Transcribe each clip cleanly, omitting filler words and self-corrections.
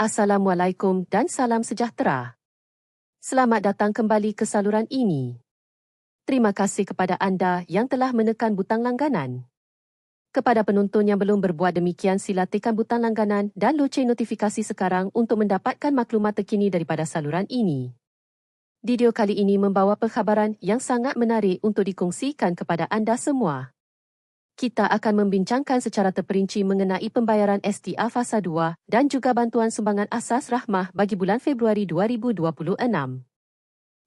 Assalamualaikum dan salam sejahtera. Selamat datang kembali ke saluran ini. Terima kasih kepada anda yang telah menekan butang langganan. Kepada penonton yang belum berbuat demikian, sila tekan butang langganan dan loceng notifikasi sekarang untuk mendapatkan maklumat terkini daripada saluran ini. Video kali ini membawa perkhabaran yang sangat menarik untuk dikongsikan kepada anda semua. Kita akan membincangkan secara terperinci mengenai pembayaran STR Fasa 2 dan juga bantuan sumbangan asas rahmah bagi bulan Februari 2026.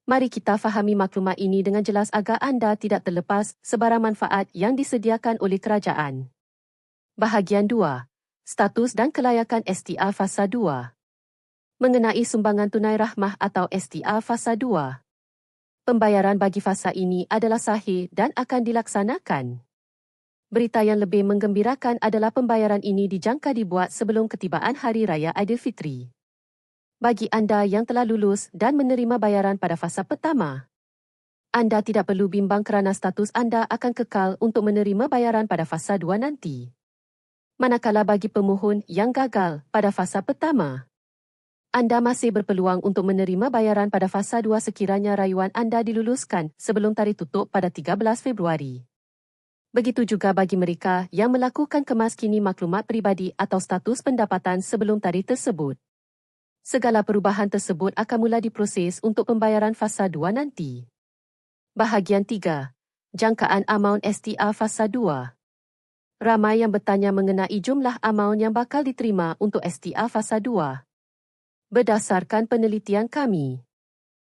Mari kita fahami maklumat ini dengan jelas agar anda tidak terlepas sebarang manfaat yang disediakan oleh kerajaan. Bahagian 2. Status dan kelayakan STR Fasa 2. Mengenai sumbangan tunai rahmah atau STR Fasa 2. Pembayaran bagi fasa ini adalah sahih dan akan dilaksanakan. Berita yang lebih menggembirakan adalah pembayaran ini dijangka dibuat sebelum ketibaan Hari Raya Aidilfitri. Bagi anda yang telah lulus dan menerima bayaran pada fasa pertama, anda tidak perlu bimbang kerana status anda akan kekal untuk menerima bayaran pada fasa 2 nanti. Manakala bagi pemohon yang gagal pada fasa pertama, anda masih berpeluang untuk menerima bayaran pada fasa 2 sekiranya rayuan anda diluluskan sebelum tarikh tutup pada 13 Februari. Begitu juga bagi mereka yang melakukan kemaskini maklumat peribadi atau status pendapatan sebelum tarikh tersebut. Segala perubahan tersebut akan mula diproses untuk pembayaran fasa 2 nanti. Bahagian 3. Jangkaan amaun STR Fasa 2. Ramai yang bertanya mengenai jumlah amaun yang bakal diterima untuk STR Fasa 2. Berdasarkan penelitian kami,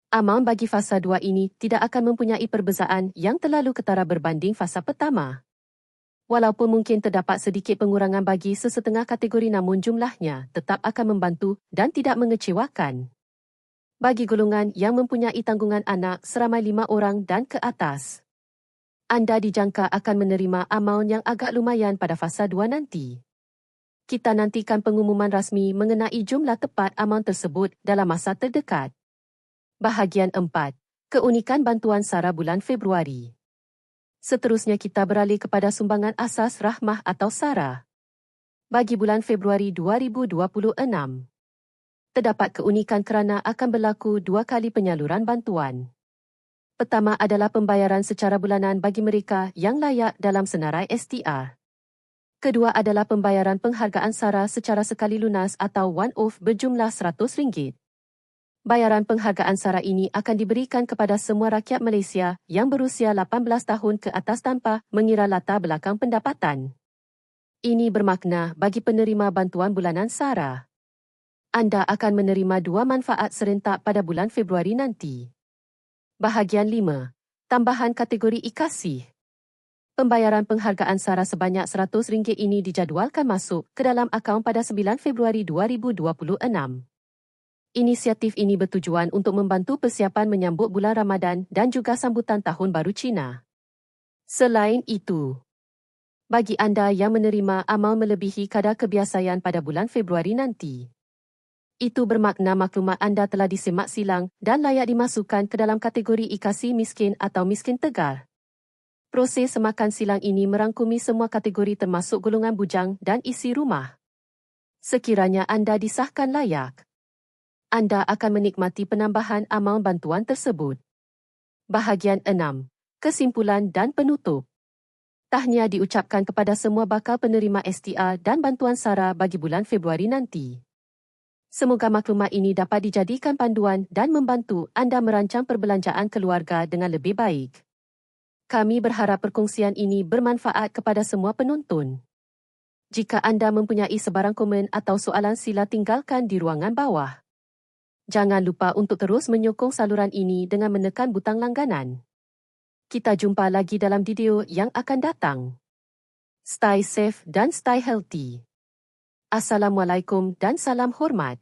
amaun bagi fasa 2 ini tidak akan mempunyai perbezaan yang terlalu ketara berbanding fasa pertama. Walaupun mungkin terdapat sedikit pengurangan bagi sesetengah kategori, namun jumlahnya tetap akan membantu dan tidak mengecewakan. Bagi golongan yang mempunyai tanggungan anak seramai 5 orang dan ke atas, anda dijangka akan menerima amaun yang agak lumayan pada fasa 2 nanti. Kita nantikan pengumuman rasmi mengenai jumlah tepat amaun tersebut dalam masa terdekat. Bahagian 4. Keunikan bantuan SARA bulan Februari. Seterusnya kita beralih kepada sumbangan asas rahmah atau SARA. Bagi bulan Februari 2026, terdapat keunikan kerana akan berlaku 2 kali penyaluran bantuan. Pertama adalah pembayaran secara bulanan bagi mereka yang layak dalam senarai STR. Kedua adalah pembayaran penghargaan SARA secara sekali lunas atau one-off berjumlah RM100. Bayaran penghargaan SARA ini akan diberikan kepada semua rakyat Malaysia yang berusia 18 tahun ke atas tanpa mengira latar belakang pendapatan. Ini bermakna bagi penerima bantuan bulanan SARA, anda akan menerima 2 manfaat serentak pada bulan Februari nanti. Bahagian 5. Tambahan kategori ikasih. Pembayaran penghargaan SARA sebanyak RM100 ini dijadualkan masuk ke dalam akaun pada 9 Februari 2026. Inisiatif ini bertujuan untuk membantu persiapan menyambut bulan Ramadan dan juga sambutan Tahun Baru Cina. Selain itu, bagi anda yang menerima amaun melebihi kadar kebiasaan pada bulan Februari nanti, itu bermakna maklumat anda telah disemak silang dan layak dimasukkan ke dalam kategori ikasih miskin atau miskin tegar. Proses semakan silang ini merangkumi semua kategori termasuk golongan bujang dan isi rumah. Sekiranya anda disahkan layak, anda akan menikmati penambahan amaun bantuan tersebut. Bahagian 6. Kesimpulan dan penutup. Tahniah diucapkan kepada semua bakal penerima STR dan bantuan SARA bagi bulan Februari nanti. Semoga maklumat ini dapat dijadikan panduan dan membantu anda merancang perbelanjaan keluarga dengan lebih baik. Kami berharap perkongsian ini bermanfaat kepada semua penonton. Jika anda mempunyai sebarang komen atau soalan, sila tinggalkan di ruangan bawah. Jangan lupa untuk terus menyokong saluran ini dengan menekan butang langganan. Kita jumpa lagi dalam video yang akan datang. Stay safe dan stay healthy. Assalamualaikum dan salam hormat.